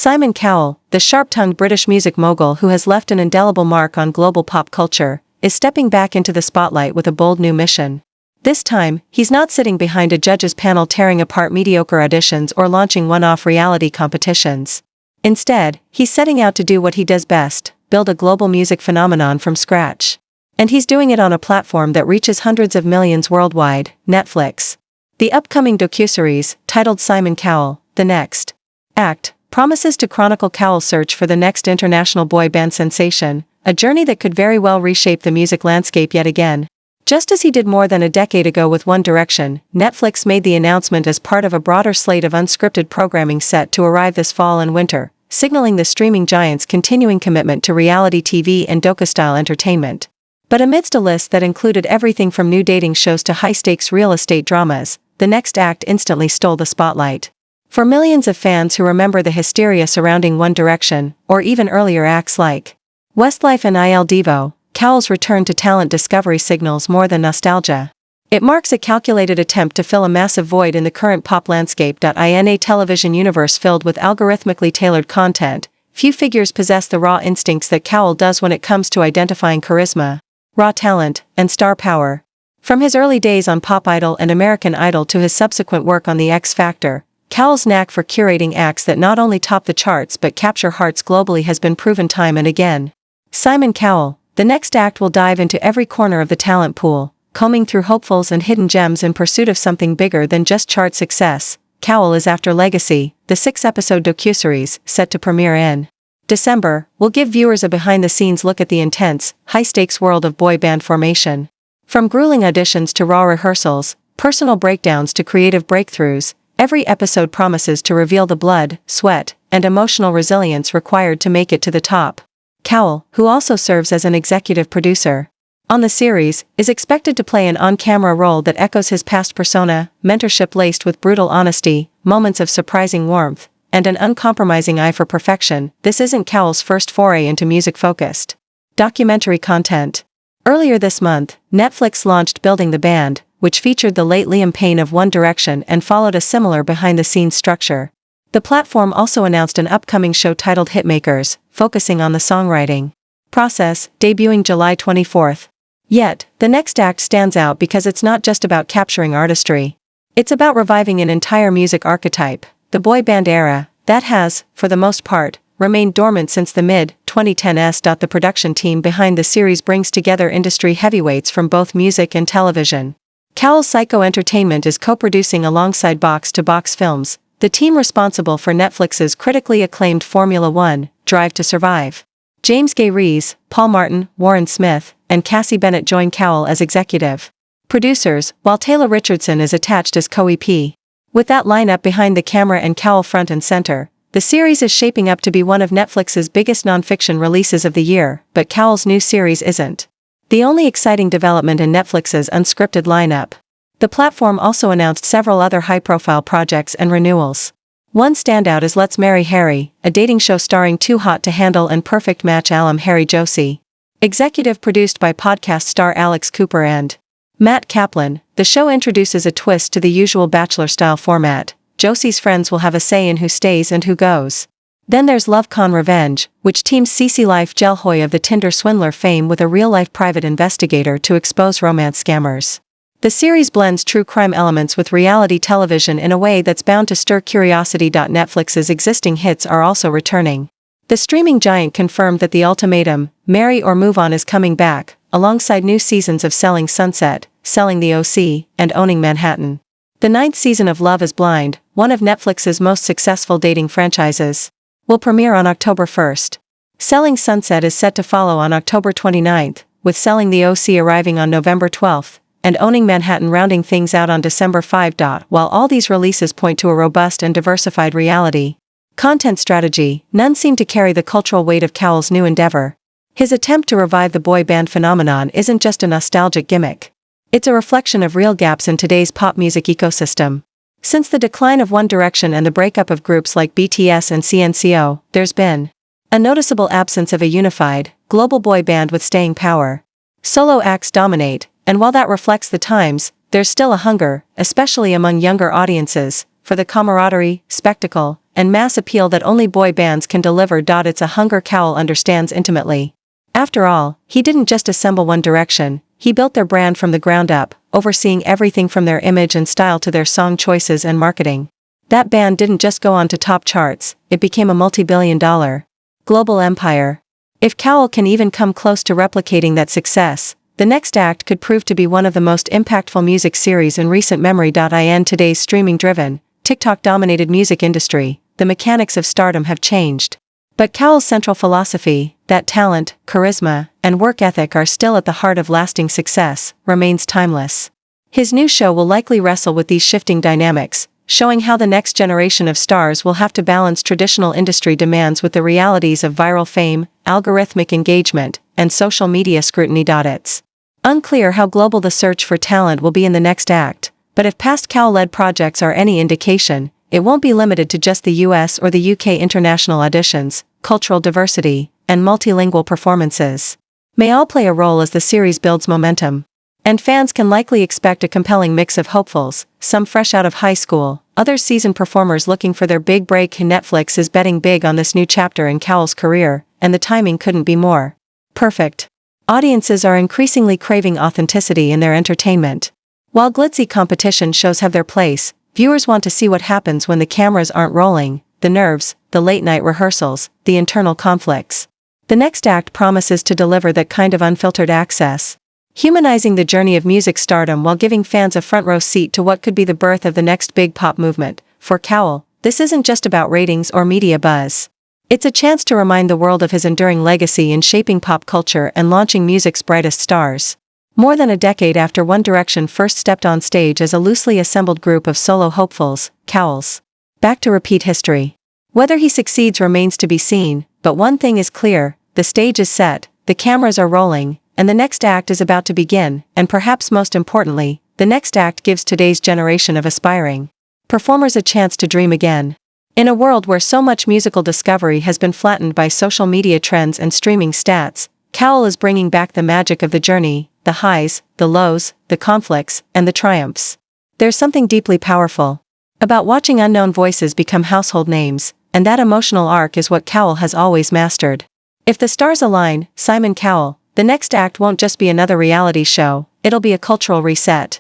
Simon Cowell, the sharp-tongued British music mogul who has left an indelible mark on global pop culture, is stepping back into the spotlight with a bold new mission. This time, he's not sitting behind a judges panel tearing apart mediocre auditions or launching one-off reality competitions. Instead, he's setting out to do what he does best, build a global music phenomenon from scratch. And he's doing it on a platform that reaches hundreds of millions worldwide, Netflix. The upcoming docuseries, titled Simon Cowell, The Next Act, promises to chronicle Cowell's search for the next international boy band sensation, a journey that could very well reshape the music landscape yet again. Just as he did more than a decade ago with One Direction, Netflix made the announcement as part of a broader slate of unscripted programming set to arrive this fall and winter, signaling the streaming giant's continuing commitment to reality TV and docu-style entertainment. But amidst a list that included everything from new dating shows to high-stakes real estate dramas, the next act instantly stole the spotlight. For millions of fans who remember the hysteria surrounding One Direction, or even earlier acts like Westlife and Il Divo, Cowell's return to talent discovery signals more than nostalgia. It marks a calculated attempt to fill a massive void in the current pop landscape. In a television universe filled with algorithmically tailored content, few figures possess the raw instincts that Cowell does when it comes to identifying charisma, raw talent, and star power. From his early days on Pop Idol and American Idol to his subsequent work on The X Factor, Cowell's knack for curating acts that not only top the charts but capture hearts globally has been proven time and again. Simon Cowell, the next act will dive into every corner of the talent pool, combing through hopefuls and hidden gems in pursuit of something bigger than just chart success. Cowell is after Legacy, the 6-episode docuseries, set to premiere in December, will give viewers a behind-the-scenes look at the intense, high-stakes world of boy band formation. From grueling auditions to raw rehearsals, personal breakdowns to creative breakthroughs, every episode promises to reveal the blood, sweat, and emotional resilience required to make it to the top. Cowell, who also serves as an executive producer on the series, is expected to play an on-camera role that echoes his past persona, mentorship laced with brutal honesty, moments of surprising warmth, and an uncompromising eye for perfection. This isn't Cowell's first foray into music-focused documentary content. Earlier this month, Netflix launched Building the Band, which featured the late Liam Payne of One Direction and followed a similar behind-the-scenes structure. The platform also announced an upcoming show titled Hitmakers, focusing on the songwriting process, debuting July 24th. Yet, the next act stands out because it's not just about capturing artistry. It's about reviving an entire music archetype, the boy band era, that has, for the most part, remained dormant since the mid-2010s. The production team behind the series brings together industry heavyweights from both music and television. Cowell's Psycho Entertainment is co-producing alongside Box to Box Films, the team responsible for Netflix's critically acclaimed Formula One, Drive to Survive. James Gay Rees, Paul Martin, Warren Smith, and Cassie Bennett join Cowell as executive producers, while Taylor Richardson is attached as co-EP. With that lineup behind the camera and Cowell front and center, the series is shaping up to be one of Netflix's biggest non-fiction releases of the year, but Cowell's new series isn't the only exciting development in Netflix's unscripted lineup. The platform also announced several other high-profile projects and renewals. One standout is Let's Marry Harry, a dating show starring Too Hot to Handle and Perfect Match alum Harry Josie. Executive produced by podcast star Alex Cooper and Matt Kaplan, the show introduces a twist to the usual Bachelor-style format. Josie's friends will have a say in who stays and who goes. Then there's Love Con Revenge, which teams Cece Life Gelhoy of the Tinder swindler fame with a real-life private investigator to expose romance scammers. The series blends true crime elements with reality television in a way that's bound to stir curiosity. Netflix's existing hits are also returning. The streaming giant confirmed that The Ultimatum, Marry or Move On is coming back, alongside new seasons of Selling Sunset, Selling the OC, and Owning Manhattan. The 9th season of Love is Blind, one of Netflix's most successful dating franchises, will premiere on October 1st. Selling Sunset is set to follow on October 29th, with Selling the OC arriving on November 12th. And Owning Manhattan rounding things out on December 5. While all these releases point to a robust and diversified reality content strategy, none seem to carry the cultural weight of Cowell's new endeavor. His attempt to revive the boy band phenomenon isn't just a nostalgic gimmick. It's a reflection of real gaps in today's pop music ecosystem. Since the decline of One Direction and the breakup of groups like BTS and CNCO, there's been a noticeable absence of a unified, global boy band with staying power. Solo acts dominate, and while that reflects the times, there's still a hunger, especially among younger audiences, for the camaraderie, spectacle, and mass appeal that only boy bands can deliver. It's a hunger Cowell understands intimately. After all, he didn't just assemble One Direction, he built their brand from the ground up, overseeing everything from their image and style to their song choices and marketing. That band didn't just go on to top charts, it became a multi-billion-dollar global empire. If Cowell can even come close to replicating that success, the next act could prove to be one of the most impactful music series in recent memory. In today's streaming-driven, TikTok-dominated music industry, the mechanics of stardom have changed. But Cowell's central philosophy, that talent, charisma, and work ethic are still at the heart of lasting success, remains timeless. His new show will likely wrestle with these shifting dynamics, showing how the next generation of stars will have to balance traditional industry demands with the realities of viral fame, algorithmic engagement, and social media scrutiny. It's unclear how global the search for talent will be in the next act, but if past Cowell-led projects are any indication, it won't be limited to just the US or the UK. International auditions, cultural diversity, and multilingual performances may all play a role as the series builds momentum. And fans can likely expect a compelling mix of hopefuls, some fresh out of high school, others seasoned performers looking for their big break. Netflix is betting big on this new chapter in Cowell's career, and the timing couldn't be more perfect. Audiences are increasingly craving authenticity in their entertainment. While glitzy competition shows have their place, viewers want to see what happens when the cameras aren't rolling, the nerves, the late-night rehearsals, the internal conflicts. The next act promises to deliver that kind of unfiltered access, humanizing the journey of music stardom while giving fans a front-row seat to what could be the birth of the next big pop movement. For Cowell, this isn't just about ratings or media buzz. It's a chance to remind the world of his enduring legacy in shaping pop culture and launching music's brightest stars. More than a decade after One Direction first stepped on stage as a loosely assembled group of solo hopefuls, Cowell's back to repeat history. Whether he succeeds remains to be seen, but one thing is clear, the stage is set, the cameras are rolling, and the next act is about to begin, and perhaps most importantly, the next act gives today's generation of aspiring performers a chance to dream again. In a world where so much musical discovery has been flattened by social media trends and streaming stats, Cowell is bringing back the magic of the journey, the highs, the lows, the conflicts, and the triumphs. There's something deeply powerful about watching unknown voices become household names, and that emotional arc is what Cowell has always mastered. If the stars align, Simon Cowell, the next act won't just be another reality show, it'll be a cultural reset.